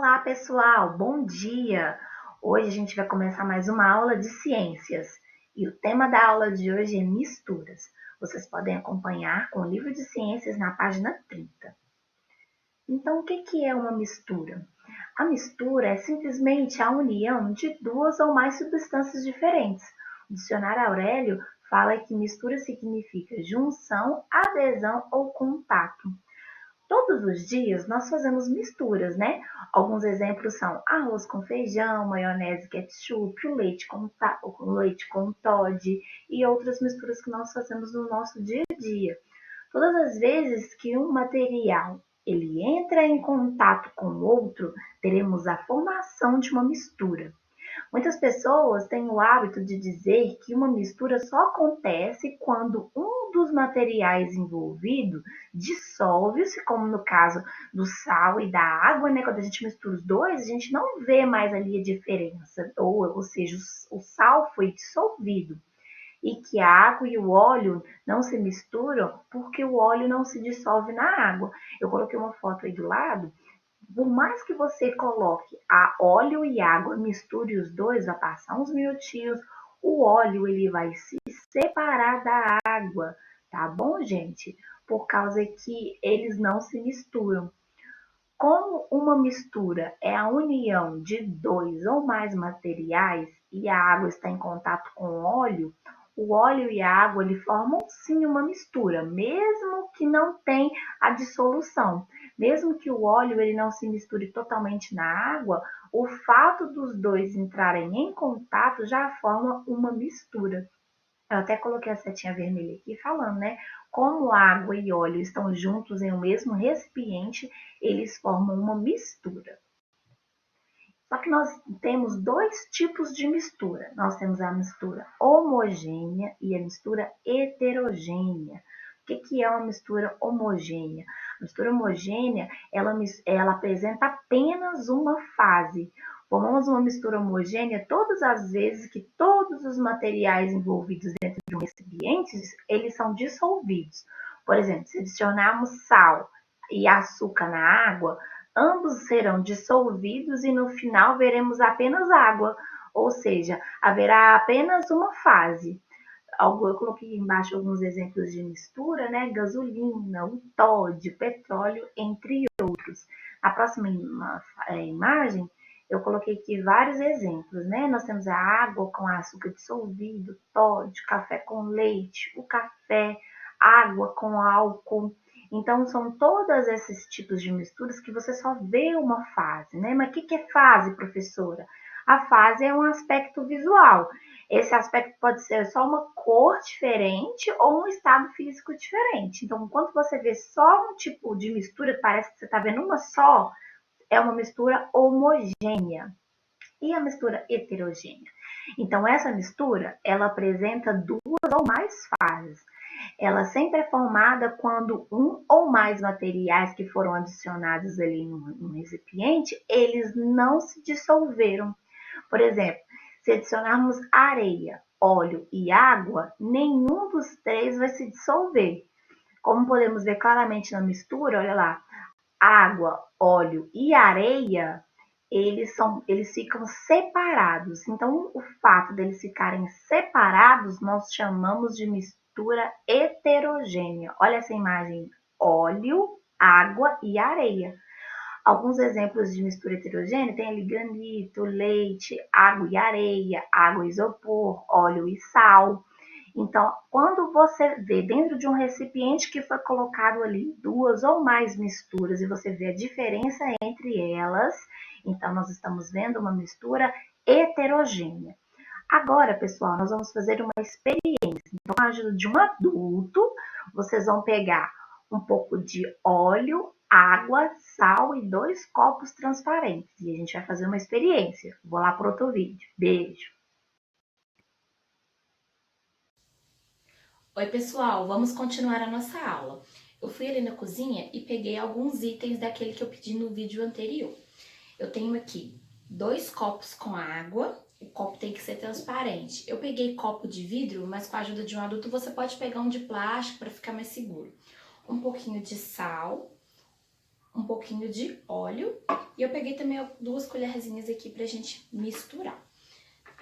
Olá, pessoal, bom dia! Hoje a gente vai começar mais uma aula de ciências e o tema da aula de hoje é misturas. Vocês podem acompanhar com o livro de ciências na página 30. Então, o que é uma mistura? A mistura é simplesmente a união de duas ou mais substâncias diferentes. O dicionário Aurélio fala que mistura significa junção, adesão ou contato. Todos os dias nós fazemos misturas, né? Alguns exemplos são arroz com feijão, maionese, ketchup, o leite com Toddy e outras misturas que nós fazemos no nosso dia a dia. Todas as vezes que um material ele entra em contato com o outro, teremos a formação de uma mistura. Muitas pessoas têm o hábito de dizer que uma mistura só acontece quando um dos materiais envolvidos dissolve-se, como no caso do sal e da água, né? Quando a gente mistura os dois, a gente não vê mais ali a diferença, ou seja, o sal foi dissolvido. E que a água e o óleo não se misturam porque o óleo não se dissolve na água. Eu coloquei uma foto aí do lado. Por mais que você coloque a óleo e água, misture os dois, vai passar uns minutinhos, o óleo ele vai se separar da água, tá bom, gente? Por causa que eles não se misturam. Como uma mistura é a união de dois ou mais materiais e a água está em contato com o óleo e a água ele formam sim uma mistura, mesmo que não tenha a dissolução. Mesmo que o óleo ele não se misture totalmente na água, o fato dos dois entrarem em contato já forma uma mistura. Eu até coloquei a setinha vermelha aqui falando, né? Como água e óleo estão juntos em um mesmo recipiente, eles formam uma mistura. Só que nós temos dois tipos de mistura. Nós temos a mistura homogênea e a mistura heterogênea. O que é uma mistura homogênea? A mistura homogênea, ela apresenta apenas uma fase. Formamos uma mistura homogênea todas as vezes que todos os materiais envolvidos dentro de um recipiente, eles são dissolvidos. Por exemplo, se adicionarmos sal e açúcar na água, ambos serão dissolvidos e no final veremos apenas água, ou seja, haverá apenas uma fase. Eu coloquei embaixo alguns exemplos de mistura, né? Gasolina, o Toddy, petróleo, entre outros. Na próxima imagem, eu coloquei aqui vários exemplos, né? Nós temos a água com açúcar dissolvido, Toddy, café com leite, o café, água com álcool. Então, são todos esses tipos de misturas que você só vê uma fase, né? Mas o que é fase, professora? A fase é um aspecto visual. Esse aspecto pode ser só uma cor diferente ou um estado físico diferente. Então, quando você vê só um tipo de mistura, parece que você está vendo uma só, é uma mistura homogênea. E a mistura heterogênea? Então, essa mistura, ela apresenta duas ou mais fases. Ela sempre é formada quando um ou mais materiais que foram adicionados ali no recipiente, eles não se dissolveram. Por exemplo, se adicionarmos areia, óleo e água, nenhum dos três vai se dissolver. Como podemos ver claramente na mistura, olha lá, água, óleo e areia, eles ficam separados. Então, o fato deles ficarem separados, nós chamamos de mistura heterogênea. Olha essa imagem, óleo, água e areia. Alguns exemplos de mistura heterogênea tem ali granito, leite, água e areia, água e isopor, óleo e sal. Então, quando você vê dentro de um recipiente que foi colocado ali duas ou mais misturas e você vê a diferença entre elas, então nós estamos vendo uma mistura heterogênea. Agora, pessoal, nós vamos fazer uma experiência. Então, com a ajuda de um adulto, vocês vão pegar um pouco de óleo, água, sal e 2 copos transparentes. E a gente vai fazer uma experiência. Vou lá para outro vídeo. Beijo! Oi, pessoal, vamos continuar a nossa aula. Eu fui ali na cozinha e peguei alguns itens daquele que eu pedi no vídeo anterior. Eu tenho aqui 2 copos com água, o copo tem que ser transparente. Eu peguei copo de vidro, mas com a ajuda de um adulto você pode pegar um de plástico para ficar mais seguro. Um pouquinho de sal, um pouquinho de óleo e eu peguei também 2 colherzinhas aqui pra gente misturar.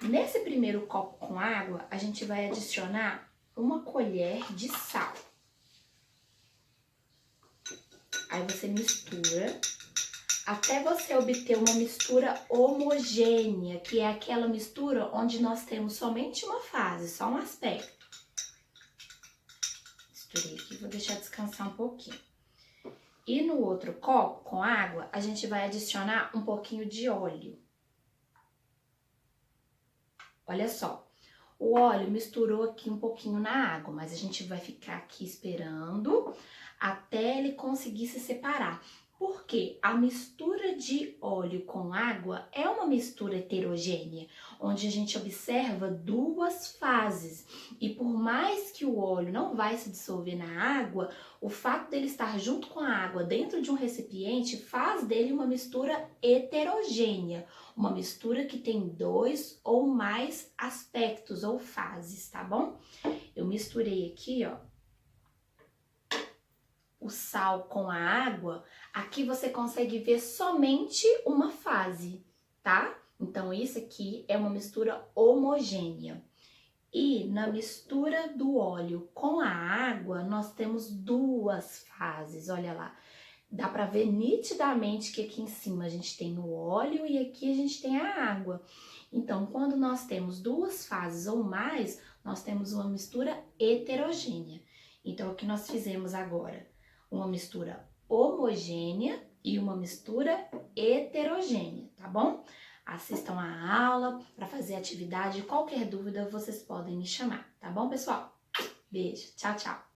Nesse primeiro copo com água, a gente vai adicionar 1 colher de sal. Aí você mistura até você obter uma mistura homogênea, que é aquela mistura onde nós temos somente uma fase, só um aspecto. Misturei aqui, vou deixar descansar um pouquinho. E no outro copo com água, a gente vai adicionar um pouquinho de óleo. Olha só, o óleo misturou aqui um pouquinho na água, mas a gente vai ficar aqui esperando até ele conseguir se separar. Porque a mistura de óleo com água é uma mistura heterogênea, onde a gente observa 2 fases. E por mais que o óleo não vai se dissolver na água, o fato dele estar junto com a água dentro de um recipiente faz dele uma mistura heterogênea. Uma mistura que tem 2 ou mais aspectos ou fases, tá bom? Eu misturei aqui, ó, o sal com a água. Aqui você consegue ver somente uma fase, tá? Então, isso aqui é uma mistura homogênea. E na mistura do óleo com a água, nós temos 2 fases, olha lá. Dá pra ver nitidamente que aqui em cima a gente tem o óleo e aqui a gente tem a água. Então, quando nós temos 2 fases ou mais, nós temos uma mistura heterogênea. Então, o que nós fizemos agora? Uma mistura homogênea e uma mistura heterogênea, tá bom? Assistam a aula para fazer atividade. Qualquer dúvida, vocês podem me chamar, tá bom, pessoal? Beijo, tchau, tchau!